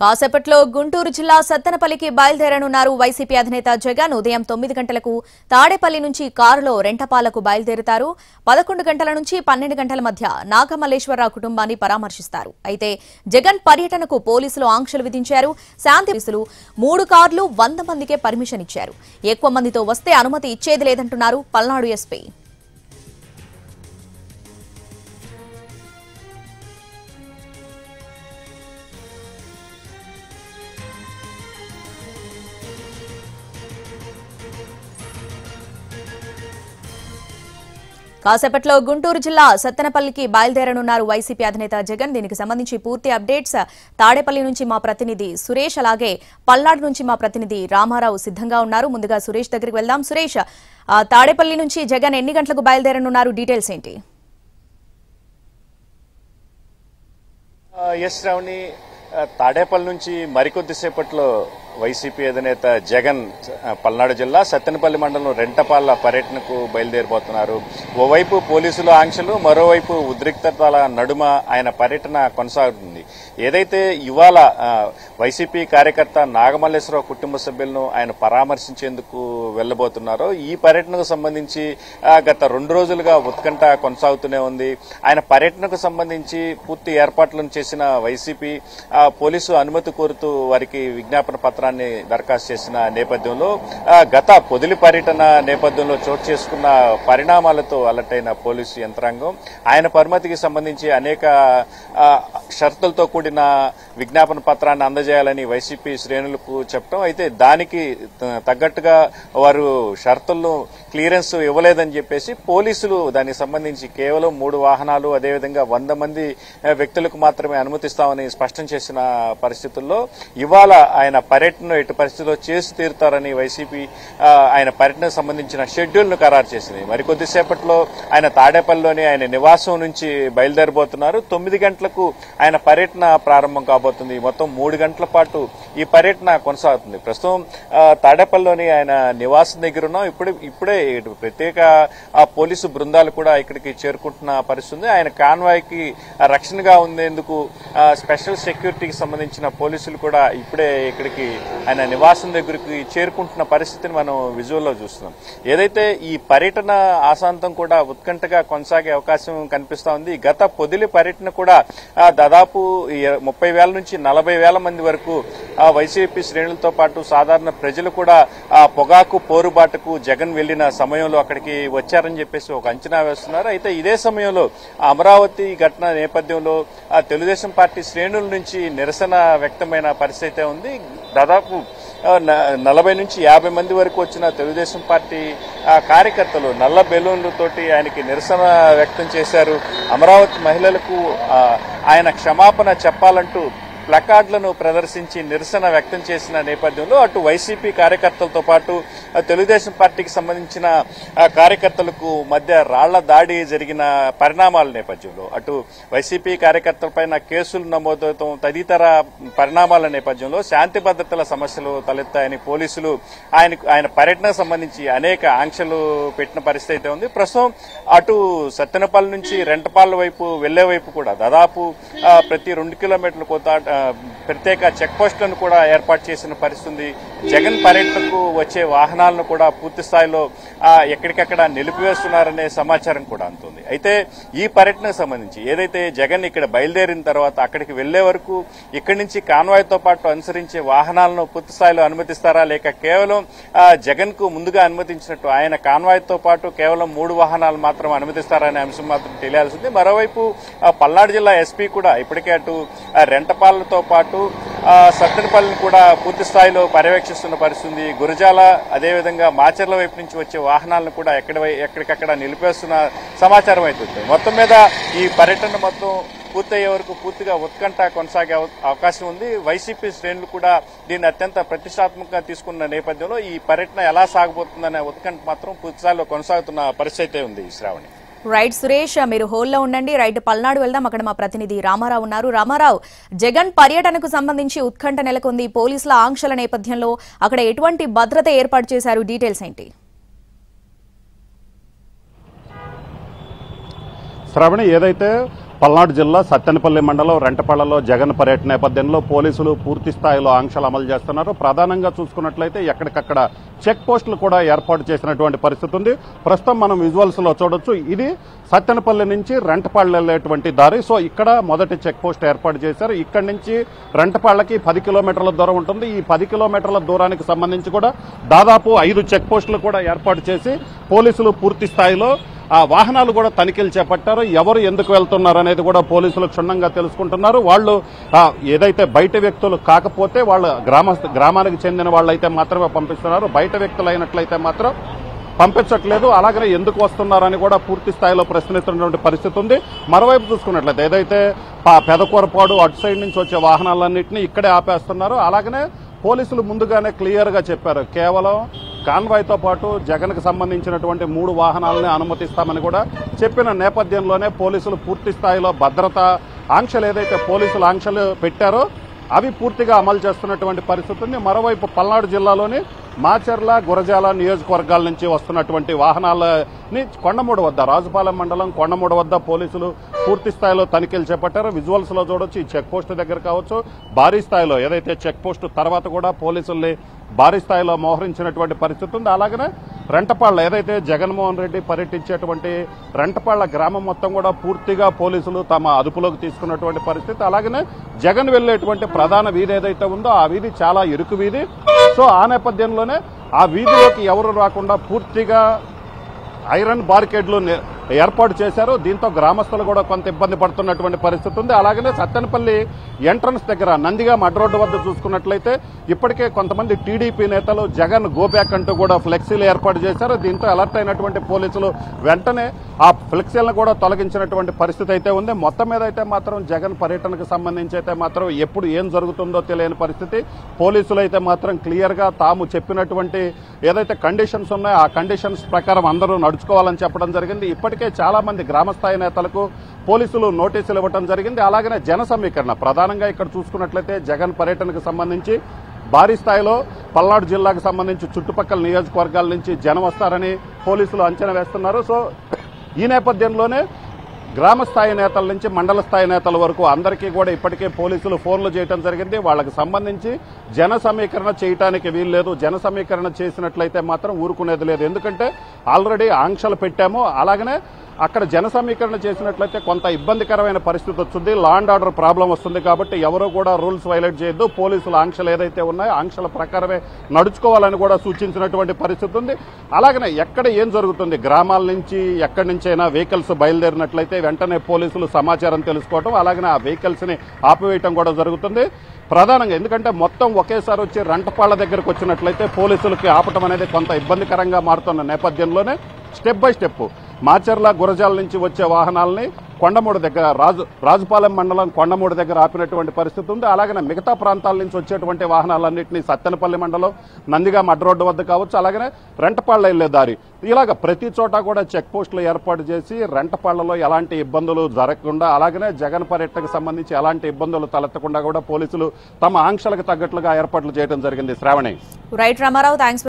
కాసేపట్లో గుంటూరు జిల్లా సత్తెనపల్లికి బయలుదేరనున్నారు వైసీపీ అధినేత జగన్. ఉదయం 9 గంటలకు తాడేపల్లి నుంచి కారులో రెంటపాలకు బయలుదేరుతారు. 11 గంటల నుంచి 12 గంటల మధ్య నాగమల్లేశ్వరరావు కుటుంబాన్ని పరామర్శిస్తారు. అయితే జగన్ పర్యటనకు పోలీసులు ఆంక్షలు విధించారు. శాంతి పోలీసులు 3 కార్లు 100 మందికే పర్మిషన్ ఇచ్చారు. ఎక్కువ మందితో వస్తే అనుమతి ఇచ్చేది లేదంటున్నారు పల్నాడు ఎస్పీ. కాసేపట్లో గుంటూరు జిల్లా సత్తెనపల్లికి బయలుదేరనున్నారు వైసీపీ అధినేత జగన్. దీనికి సంబంధించి పూర్తి అప్డేట్స్ తాడేపల్లి నుంచి మా ప్రతినిధి సురేష్, అలాగే పల్నాడు నుంచి మా ప్రతినిధి రామారావు సిద్ధంగా ఉన్నారు. ముందుగా సురేష్ దగ్గరికి వెళ్దాం. సురేష్, తాడేపల్లి నుంచి జగన్ ఎన్ని గంటలకు బయలుదేరనున్నారు, డీటెయిల్స్ ఏంటి? శ్రావణి, తాడేపల్లి నుంచి మరికొద్దిసేపట్లో వైసీపీ అధినేత జగన్ పల్నాడు జిల్లా సత్తెనపల్లి మండలం రెంటపాళ్ల పర్యటనకు బయలుదేరిపోతున్నారు. ఓవైపు పోలీసుల ఆంక్షలు, మరోవైపు ఉద్రిక్తతల నడుమ ఆయన పర్యటన కొనసాగుతుంది. ఏదైతే ఇవాళ వైసీపీ కార్యకర్త నాగమల్లేశ్వరరావు కుటుంబ సభ్యులను ఆయన పరామర్శించేందుకు వెళ్లబోతున్నారో ఈ పర్యటనకు సంబంధించి గత 2 రోజులుగా ఉత్కంఠ కొనసాగుతూనే ఉంది. ఆయన పర్యటనకు సంబంధించి పూర్తి ఏర్పాట్లను చేసిన వైసీపీ పోలీసు అనుమతి కోరుతూ వారికి విజ్ఞాపన పత్రాన్ని దరఖాస్తు చేసిన నేపథ్యంలో గత పొదిలి పర్యటన నేపథ్యంలో చోటు చేసుకున్న పరిణామాలతో అలర్ట్ అయిన పోలీసు యంత్రాంగం ఆయన పరిమితికి సంబంధించి అనేక షరతులతో కూడిన విజ్ఞాపన పత్రాన్ని అందజేయాలని వైసీపీ శ్రేణులకు చెప్పడం, అయితే దానికి తగ్గట్టుగా వారు షరతులను క్లియరెన్స్ ఇవ్వలేదని చెప్పేసి పోలీసులు దానికి సంబంధించి కేవలం 3 వాహనాలు, అదేవిధంగా 100 మంది వ్యక్తులకు మాత్రమే అనుమతిస్తామని స్పష్టం చేసిన పరిస్థితుల్లో ఇవాళ ఆయన పర్యటన ఎటు పరిస్థితుల్లో చేసి తీరుతారని వైసీపీ ఆయన పర్యటనకు సంబంధించిన షెడ్యూల్ను ఖరారు చేసింది. మరికొద్దిసేపట్లో ఆయన తాడేపల్లిలోని ఆయన నివాసం నుంచి బయలుదేరబోతున్నారు. 9 గంటలకు ఆయన పర్యటన ప్రారంభం కాబోతుంది. మొత్తం 3 గంటల పాటు ఈ పర్యటన కొనసాగుతుంది. ప్రస్తుతం తాడేపల్లిలోని ఆయన నివాసం దగ్గర ఉన్నాం. ఇప్పుడే ప్రత్యేక పోలీసు బృందాలు కూడా ఇక్కడికి చేరుకుంటున్న పరిస్థితి. ఆయన కాన్వాయ్కి రక్షణగా ఉండేందుకు స్పెషల్ సెక్యూరిటీకి సంబంధించిన పోలీసులు కూడా ఇప్పుడే ఇక్కడికి ఆయన నివాసం దగ్గరికి చేరుకుంటున్న పరిస్థితిని మనం విజువల్లో చూస్తున్నాం. ఏదైతే ఈ పర్యటన ఆశాంతం కూడా ఉత్కంఠగా కొనసాగే అవకాశం కనిపిస్తా ఉంది. గత పొదిలి పర్యటన కూడా దాదాపు 30,000 నుంచి 40,000 మంది వరకు వైసీపీ శ్రేణులతో పాటు సాధారణ ప్రజలు కూడా పొగాకు పోరుబాటుకు జగన్ వెళ్లిన సమయంలో అక్కడికి వచ్చారని చెప్పేసి ఒక అంచనా వేస్తున్నారు. అయితే ఇదే సమయంలో అమరావతి ఘటన నేపథ్యంలో తెలుగుదేశం పార్టీ శ్రేణుల నుంచి నిరసన వ్యక్తమైన పరిస్థితి ఉంది. దాదాపు 40 నుంచి 50 మంది వరకు వచ్చిన తెలుగుదేశం పార్టీ కార్యకర్తలు నల్ల బెలూన్లతోటి ఆయనకి నిరసన వ్యక్తం చేశారు. అమరావతి మహిళలకు ఆయన క్షమాపణ చెప్పాలంటూ ప్లకార్డులను ప్రదర్శించి నిరసన వ్యక్తం చేసిన నేపథ్యంలో అటు వైసీపీ కార్యకర్తలతో పాటు తెలుగుదేశం పార్టీకి సంబంధించిన కార్యకర్తలకు మధ్య రాళ్ల దాడి జరిగిన పరిణామాల నేపథ్యంలో అటు వైసీపీ కార్యకర్తలపైన కేసులు నమోదవుతాం తదితర పరిణామాల నేపథ్యంలో శాంతి భద్రతల సమస్యలు తలెత్తాయని పోలీసులు ఆయన పర్యటనకు సంబంధించి అనేక ఆంక్షలు పెట్టిన పరిస్థితి ఉంది. ప్రస్తుతం అటు సత్తెనపల్లి నుంచి రెంటపాళ్ల వైపు వెళ్లే వైపు కూడా దాదాపు ప్రతి 2 కిలోమీటర్ల కొంత ప్రత్యేక చెక్ పోస్టులను కూడా ఏర్పాటు చేసిన పరిస్థితి. జగన్ పర్యటనకు వచ్చే వాహనాలను కూడా పూర్తి స్థాయిలో ఎక్కడికక్కడ నిలిపివేస్తున్నారనే సమాచారం కూడా అందుతుంది. అయితే ఈ పర్యటనకు సంబంధించి ఏదైతే జగన్ ఇక్కడ బయలుదేరిన తర్వాత అక్కడికి వెళ్లే వరకు ఇక్కడి నుంచి కాన్వాయ్తో పాటు అనుసరించే వాహనాలను పూర్తి స్థాయిలో అనుమతిస్తారా, లేక కేవలం జగన్ కు ముందుగా అనుమతించినట్టు ఆయన కాన్వాయ్తో పాటు కేవలం 3 వాహనాలు మాత్రం అనుమతిస్తారా అనే అంశం మాత్రం తెలియాల్సింది. మరోవైపు పల్నాడు జిల్లా ఎస్పీ కూడా ఇప్పటికే అటు రెంటపాళ్లతో పాటు సత్తెనపల్లిని కూడా పూర్తి స్థాయిలో పర్యవేక్షిస్తున్న పరిస్థితి. గురజాల అదేవిధంగా మాచర్ల వైపు నుంచి వచ్చే వాహనాలను కూడా ఎక్కడికక్కడ నిలిపేస్తున్న సమాచారం అవుతుంది. మొత్తం మీద ఈ పర్యటన మొత్తం పూర్తయ్యే వరకు పూర్తిగా ఉత్కంఠ కొనసాగే అవకాశం ఉంది. వైసీపీ శ్రేణులు కూడా దీన్ని అత్యంత ప్రతిష్టాత్మకంగా తీసుకున్న నేపథ్యంలో ఈ పర్యటన ఎలా సాగబోతుందనే ఉత్కంఠ మాత్రం పూర్తిస్థాయిలో కొనసాగుతున్న పరిస్థితి ఉంది. శ్రావణి, రైట్ సురేష్, మీరు హోల్లో ఉండండి. రైట్, పల్నాడు వెళ్దాం. అక్కడ మా ప్రతినిధి రామారావు ఉన్నారు. రామారావు, జగన్ పర్యటనకు సంబంధించి ఉత్కంఠ నెలకొంది. పోలీసుల ఆంక్షల నేపథ్యంలో అక్కడ ఎటువంటి భద్రత ఏర్పాటు చేశారు, డీటెయిల్స్ ఏంటి? శ్రావణి, ఏదైతే పల్నాడు జిల్లా సత్తెనపల్లి మండలం రెంటపాళ్లలో జగన్ పర్యటన నేపథ్యంలో పోలీసులు పూర్తి స్థాయిలో ఆంక్షలు అమలు చేస్తున్నారు. ప్రధానంగా చూసుకున్నట్లయితే ఎక్కడికక్కడ చెక్ పోస్టులు కూడా ఏర్పాటు చేసినటువంటి పరిస్థితి ఉంది. ప్రస్తుతం మనం విజువల్స్ లో చూడొచ్చు. ఇది సత్తెనపల్లి నుంచి రెంటపాళ్ల వెళ్లేటువంటి దారి. సో ఇక్కడ మొదటి చెక్ పోస్ట్ ఏర్పాటు చేశారు. ఇక్కడి నుంచి రెంటపాళ్లకి 10 కిలోమీటర్ల దూరం ఉంటుంది. ఈ 10 కిలోమీటర్ల దూరానికి సంబంధించి కూడా దాదాపు 5 చెక్ పోస్టులు కూడా ఏర్పాటు చేసి పోలీసులు పూర్తి స్థాయిలో ఆ వాహనాలు కూడా తనిఖీలు చేపట్టారు. ఎవరు ఎందుకు వెళ్తున్నారు అనేది కూడా పోలీసులు క్షుణ్ణంగా తెలుసుకుంటున్నారు. వాళ్ళు ఏదైతే బయట వ్యక్తులు కాకపోతే వాళ్ళ గ్రామానికి చెందిన వాళ్ళైతే మాత్రమే పంపిస్తున్నారు. బయట వ్యక్తులు అయినట్లయితే మాత్రం పంపించట్లేదు. అలాగనే ఎందుకు వస్తున్నారని కూడా పూర్తి స్థాయిలో ప్రశ్నిస్తున్నటువంటి పరిస్థితి ఉంది. మరోవైపు చూసుకున్నట్లయితే ఏదైతే పెదకూరపాడు అటు సైడ్ నుంచి వచ్చే వాహనాలన్నింటినీ ఇక్కడే ఆపేస్తున్నారు. అలాగనే పోలీసులు ముందుగానే క్లియర్ గా చెప్పారు, కేవలం కాన్వాయ్తో పాటు జగన్కు సంబంధించినటువంటి 3 వాహనాలని అనుమతిస్తామని కూడా చెప్పిన నేపథ్యంలోనే పోలీసులు పూర్తి స్థాయిలో భద్రతా ఆంక్షలు ఏదైతే పోలీసులు ఆంక్షలు పెట్టారో అవి పూర్తిగా అమలు చేస్తున్నటువంటి పరిస్థితి ఉంది. మరోవైపు పల్నాడు జిల్లాలోని మాచర్ల, గురజాల నియోజకవర్గాల నుంచి వస్తున్నటువంటి వాహనాలని కొండమూడు వద్ద, రాజుపాలెం మండలం కొండమూడు వద్ద పోలీసులు పూర్తి స్థాయిలో తనిఖీలు చేపట్టారు. విజువల్స్ లో చూడొచ్చు. ఈ చెక్ పోస్ట్ దగ్గర కావచ్చు, భారీ స్థాయిలో ఏదైతే చెక్ పోస్ట్ తర్వాత కూడా పోలీసుల్ని భారీ స్థాయిలో మోహరించినటువంటి పరిస్థితి ఉంది. అలాగనే రెంటపాళ్ల ఏదైతే జగన్మోహన్ రెడ్డి పర్యటించేటువంటి రెంటపాళ్ల గ్రామం మొత్తం కూడా పూర్తిగా పోలీసులు తమ అదుపులోకి తీసుకున్నటువంటి పరిస్థితి. అలాగనే జగన్ వెళ్లేటువంటి ప్రధాన వీధి ఏదైతే ఉందో ఆ వీధి చాలా ఇరుకు వీధి. సో ఆ నేపథ్యంలోనే ఆ వీధిలోకి ఎవరు రాకుండా పూర్తిగా ఐరన్ బారికేడ్లు ఏర్పాటు చేశారు. దీంతో గ్రామస్తులు కూడా కొంత ఇబ్బంది పడుతున్నటువంటి పరిస్థితి ఉంది. అలాగనే సత్తెనపల్లి ఎంట్రన్స్ దగ్గర నందిగాం అడ్డ రోడ్డు వద్ద చూసుకున్నట్లయితే ఇప్పటికే కొంతమంది టీడీపీ నేతలు జగన్ గో బ్యాక్ అంటూ కూడా ఫ్లెక్సీలు ఏర్పాటు చేశారు. దీంతో అలర్ట్ అయినటువంటి పోలీసులు వెంటనే ఆ ఫ్లెక్సీలను కూడా తొలగించినటువంటి పరిస్థితి అయితే ఉంది. మొత్తం మీద అయితే మాత్రం జగన్ పర్యటనకు సంబంధించి అయితే మాత్రం ఎప్పుడు ఏం జరుగుతుందో తెలియని పరిస్థితి. పోలీసులు అయితే మాత్రం క్లియర్ గా తాము చెప్పినటువంటి ఏదైతే కండిషన్స్ ఉన్నాయో ఆ కండిషన్స్ ప్రకారం అందరూ నడుచుకోవాలని చెప్పడం జరిగింది. ఇప్పటికే చాలా మంది గ్రామస్థాయి నేతలకు పోలీసులు నోటీసులు ఇవ్వడం జరిగింది. అలాగనే జన సమీకరణ ప్రధానంగా ఇక్కడ చూసుకున్నట్లయితే జగన్ పర్యటనకు సంబంధించి భారీ స్థాయిలో పల్నాడు జిల్లాకు సంబంధించి చుట్టుపక్కల నియోజకవర్గాల నుంచి జనం వస్తారని పోలీసులు అంచనా వేస్తున్నారు. సో ఈ నేపథ్యంలోనే గ్రామ స్థాయి నేతల నుంచి మండల స్థాయి నేతల వరకు అందరికీ కూడా ఇప్పటికే పోలీసులు ఫోన్లు చేయడం జరిగింది. వాళ్ళకి సంబంధించి జన సమీకరణ చేయడానికి వీల్లేదు. జన సమీకరణ చేసినట్లయితే మాత్రం ఊరుకునేది లేదు. ఎందుకంటే ఆల్రెడీ ఆంక్షలు పెట్టాము. అలాగనే అక్కడ జన సమీకరణ చేసినట్లయితే కొంత ఇబ్బందికరమైన పరిస్థితి వస్తుంది. లా అండ్ ఆర్డర్ ప్రాబ్లం వస్తుంది. కాబట్టి ఎవరూ కూడా రూల్స్ వైలేట్ చేయొద్దు. పోలీసుల ఆంక్షలు ఏదైతే ఉన్నాయో ఆంక్షల ప్రకారమే నడుచుకోవాలని కూడా సూచించినటువంటి పరిస్థితి ఉంది. అలాగనే ఎక్కడ ఏం జరుగుతుంది, గ్రామాల నుంచి ఎక్కడి నుంచైనా వెహికల్స్ బయలుదేరినట్లయితే వెంటనే పోలీసులు సమాచారం తెలుసుకోవడం, అలాగనే ఆ వెహికల్స్ ని ఆపివేయటం కూడా జరుగుతుంది ప్రధానంగా. ఎందుకంటే మొత్తం ఒకేసారి వచ్చి రెంటపాళ్ల దగ్గరకు వచ్చినట్లయితే పోలీసులకి ఆపటం అనేది కొంత ఇబ్బందికరంగా మారుతున్న నేపథ్యంలోనే step by step Macherla, Gurajala నుంచి వచ్చే వాహనాలని కొండమూడు దగ్గర రాజుపాలెం మండలం కొండమూడు దగ్గర ఆపినటువంటి పరిస్థితి ఉంది. అలాగనే మిగతా ప్రాంతాల నుంచి వచ్చేటువంటి వాహనాలన్నింటినీ సత్తెనపల్లి మండలం నందిగాం అడ్డ రోడ్డు వద్ద కావచ్చు, అలాగనే రెంటపాళ్ల వెళ్లే దారి, ఇలాగ ప్రతి చోట కూడా చెక్ పోస్టులు ఏర్పాటు చేసి రెంటపాళ్లలో ఎలాంటి ఇబ్బందులు జరగకుండా, అలాగనే జగన్ పర్యటనకు సంబంధించి ఎలాంటి ఇబ్బందులు తలెత్తకుండా కూడా పోలీసులు తమ ఆంక్షలకు తగ్గట్లుగా ఏర్పాట్లు చేయడం జరిగింది. శ్రావణి. Right Ramarao, thanks.